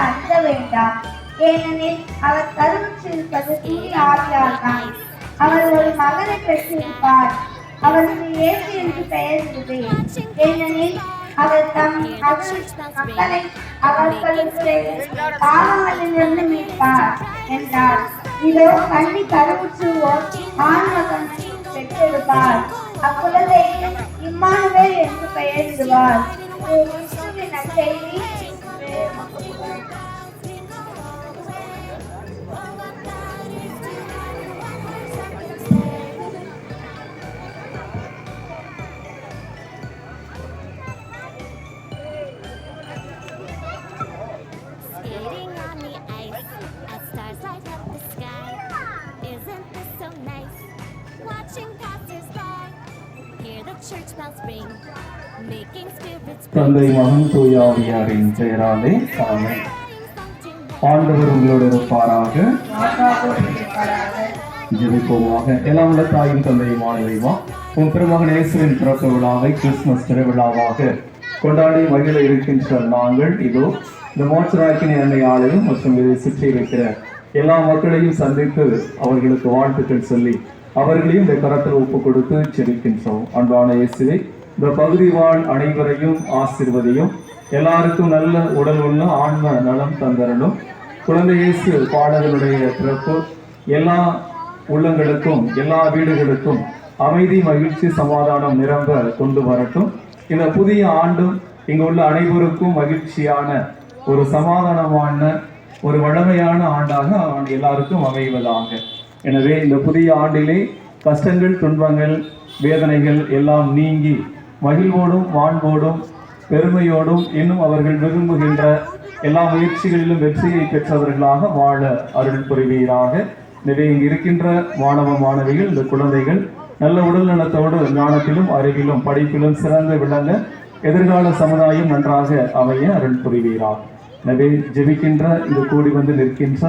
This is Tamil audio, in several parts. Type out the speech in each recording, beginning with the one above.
அஞ்ச வேண்டாம். ஏனெனில் அவர் கருவுற்றிருப்பது தூய ஆவியால் தான். அவர் ஒரு மகனை பெற்றிருப்பார். அவருக்கு இயேசு என்று பெயரிடுவேன். ஏனெனில் அவர் தம் மக்களை அவர்களுடைய பாவங்களிலிருந்து மீட்பார் என்றார். இதோ கன்னி கருவுற்றுவோர் ஆண் மகனை பெற்றெடுப்பார். அக்குழந்தைக்கு இம்மானுவேல் என்று பெயரிடுவார். நற்செய்தி. தந்தை மகன் தூய ஆவியாரின் பெயராலே ஆமென். ஆண்டவர் உங்களோடு இருப்பாராக. ஜெபிப்போமாக. எல்லாம் உள்ள தாயும் தந்தையும் இறைவா, உன் திருமகன் இயேசுவின் பிறப்பு விழாவை கிறிஸ்துமஸ் திருவிழாவாக கொண்டாடி மகிழ இருக்கின்ற நாங்கள் இதோ இந்த மோட்சராக்கினை அன்னை ஆலயம் மற்றும் இதை சுற்றி இருக்கிற எல்லா மக்களையும் சந்தித்து அவர்களுக்கு வாழ்த்துக்கள் சொல்லி அவர்களையும் இந்த கரத்தில் ஒப்பு கொடுத்து செபிக்கின்றோம். அன்பான இயேசுவே, இந்த பகுதி வாழ் அனைவரையும் ஆசீர்வதியும். எல்லாருக்கும் நல்ல உடல் உள்ள ஆன்ம நலம் தந்தரணும். குழந்தை இயேசு பாடல்களுடைய பிறப்பு எல்லா உள்ளங்களுக்கும் எல்லா வீடுகளுக்கும் அமைதி, மகிழ்ச்சி, சமாதானம் நிரம்ப கொண்டு வரட்டும். இந்த புதிய ஆண்டும் இங்கு உள்ள அனைவருக்கும் மகிழ்ச்சியான ஒரு சமாதானமான ஒரு வளமையான ஆண்டாக எல்லாருக்கும் அமைவதாக. எனவே இந்த புதிய ஆண்டிலே கஷ்டங்கள், துன்பங்கள், வேதனைகள் எல்லாம் நீங்கி மகிழ்வோடும் மாண்போடும் பெருமையோடும் இன்னும் அவர்கள் விரும்புகின்ற எல்லா முயற்சிகளிலும் வெற்றியை பெற்றவர்களாக வாழ அருள் புரிவீராக. எனவே இங்கு இருக்கின்ற மாணவ மாணவிகள், இந்த குழந்தைகள் நல்ல உடல் நலத்தோடு ஞானத்திலும் அறிவிலும் படிப்பிலும் சிறந்து விளங்க எதிர்கால சமுதாயம் நன்றாக அமைய அருள் புரிவீராக. எனவே ஜெபிக்கின்ற இந்த கூடி வந்து நிற்கின்ற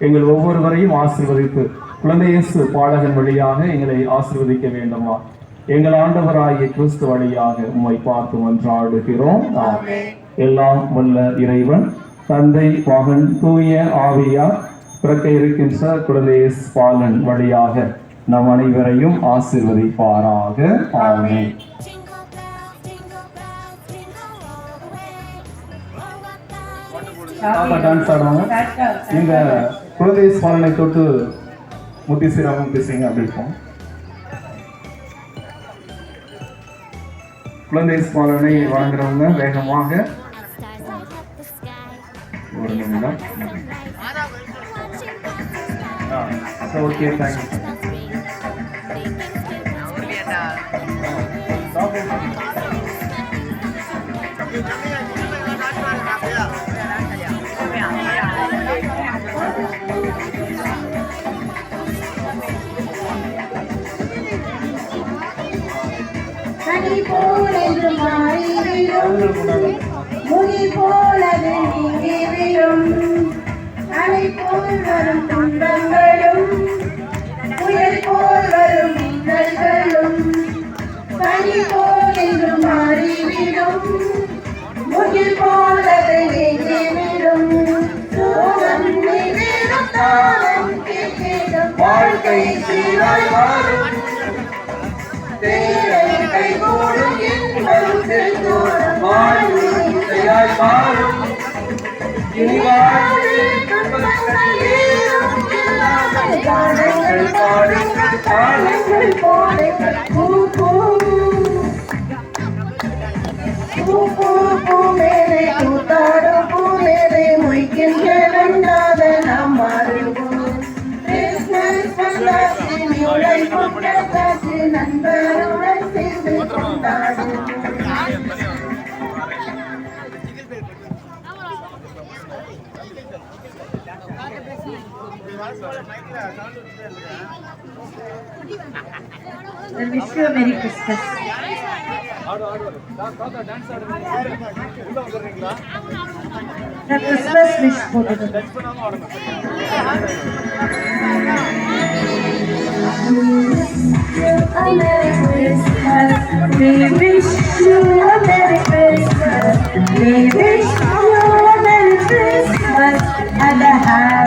எங்கள் ஒவ்வொருவரையும் ஆசீர்வதித்து குழந்தை இயேசு பாடகன் வழியாக எங்களை ஆசீர்வதிக்க வேண்டுமா? எங்கள் ஆண்டவராகிய கிறிஸ்து வழியாக உம்மை பார்த்து மன்றாடுகிறோம். எல்லாம் வல்ல இறைவன் தந்தை மகன் தூய ஆவியார் பிறக்க இருக்கின்ற குழந்தை இயேசு பாலன் வழியாக நம் அனைவரையும் ஆசீர்வதிப்பாராக. ஆமென். டான்ஸ் ஆடுவாங்க. இந்த குழந்தை இயேசு பாலனை தொட்டு முத்தி சிராமம் பேசுங்க அப்படி இருக்கும். குழந்தை இயேசு பாலனை வணங்குறவங்க வேகமாக ஒரு நிமிடம். Okay, thank you. கனி போலென்று மாறிவிடும், முனி போலது நீங்கிவிடும், அலை போல் வரும் துன்பங்களும் புயல் போல் வரும் மின்னல்களும் கனி போலென்று மாறிவிடும், முகில் போலது நீங்கிவிடும், சோகம் நீங்கிடும், தாளம் கேட்கிடும், வாழ்க்கை சீராய் மாறும், கைகூடும் என்பதும் செல்தோறும் வாழ்வு இசையாய் மாறும், இனிவாழ்வில் துன்பங்கள் ஏதும் இல்லாமல் பாடுங்கள் பாடுங்கள் பாடுங்கள் பாடுங்கள் பூ பூ பூ பூ பூ மேலே கூத்தாடும் பூ மேலே மொய்க்கின்ற கண்டாத நாம் மாறுவோம். கிறிஸ்மஸ் வந்தாச்சு, உழைப்பு கிடைத்தாச்சு, நண்பருடன் சேர்ந்து கொண்டாடுவோம். I wish you a Merry Christmas. The Christmas wish photo. A Merry Christmas. We wish you a Merry Christmas. We wish you a Merry Christmas and a